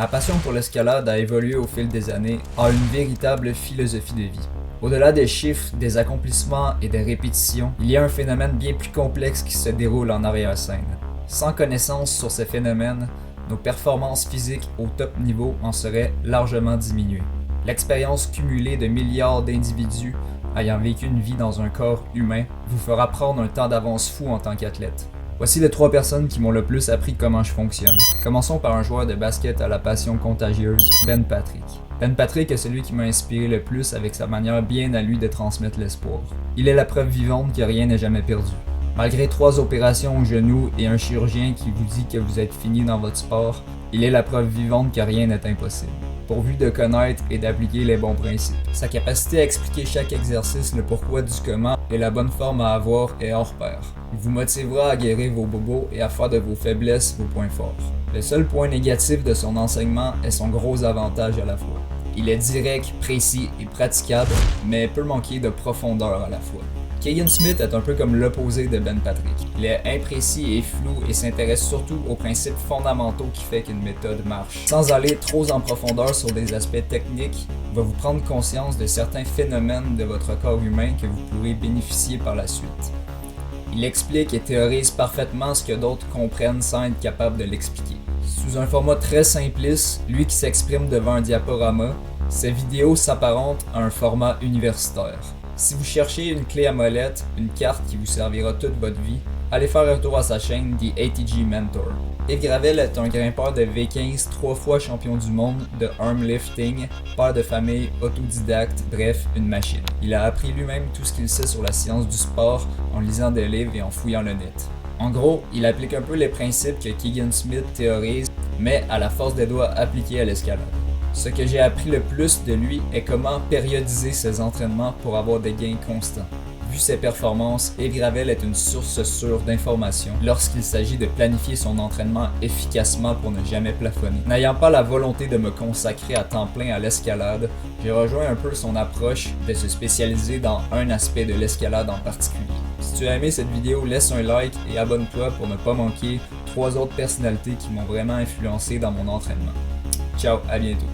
Ma passion pour l'escalade a évolué au fil des années en une véritable philosophie de vie. Au-delà des chiffres, des accomplissements et des répétitions, il y a un phénomène bien plus complexe qui se déroule en arrière-scène. Sans connaissance sur ces phénomènes, nos performances physiques au top niveau en seraient largement diminuées. L'expérience cumulée de milliards d'individus ayant vécu une vie dans un corps humain vous fera prendre un temps d'avance fou en tant qu'athlète. Voici les 3 personnes qui m'ont le plus appris comment je fonctionne. Commençons par un joueur de basket à la passion contagieuse, Ben Patrick. Ben Patrick est celui qui m'a inspiré le plus avec sa manière bien à lui de transmettre l'espoir. Il est la preuve vivante que rien n'est jamais perdu. Malgré 3 opérations au genou et un chirurgien qui vous dit que vous êtes fini dans votre sport, il est la preuve vivante que rien n'est impossible, pourvu de connaître et d'appliquer les bons principes. Sa capacité à expliquer chaque exercice, le pourquoi du comment et la bonne forme à avoir est hors pair. Il vous motivera à guérir vos bobos et à faire de vos faiblesses vos points forts. Le seul point négatif de son enseignement est son gros avantage à la fois. Il est direct, précis et praticable, mais peut manquer de profondeur à la fois. Keegan Smith est un peu comme l'opposé de Ben Patrick. Il est imprécis et flou et s'intéresse surtout aux principes fondamentaux qui fait qu'une méthode marche. Sans aller trop en profondeur sur des aspects techniques, il va vous prendre conscience de certains phénomènes de votre corps humain que vous pourrez bénéficier par la suite. Il explique et théorise parfaitement ce que d'autres comprennent sans être capable de l'expliquer. Sous un format très simpliste, lui qui s'exprime devant un diaporama, ses vidéos s'apparentent à un format universitaire. Si vous cherchez une clé à molette, une carte qui vous servira toute votre vie, allez faire un tour à sa chaîne The ATG Mentor. Yves Gravel est un grimpeur de V15, 3 fois champion du monde de armlifting, père de famille, autodidacte, bref, une machine. Il a appris lui-même tout ce qu'il sait sur la science du sport en lisant des livres et en fouillant le net. En gros, il applique un peu les principes que Keegan Smith théorise, mais à la force des doigts appliqués à l'escalade. Ce que j'ai appris le plus de lui est comment périodiser ses entraînements pour avoir des gains constants. Vu ses performances, Yves Gravel est une source sûre d'informations lorsqu'il s'agit de planifier son entraînement efficacement pour ne jamais plafonner. N'ayant pas la volonté de me consacrer à temps plein à l'escalade, j'ai rejoint un peu son approche de se spécialiser dans un aspect de l'escalade en particulier. Si tu as aimé cette vidéo, laisse un like et abonne-toi pour ne pas manquer 3 autres personnalités qui m'ont vraiment influencé dans mon entraînement. Ciao, à bientôt.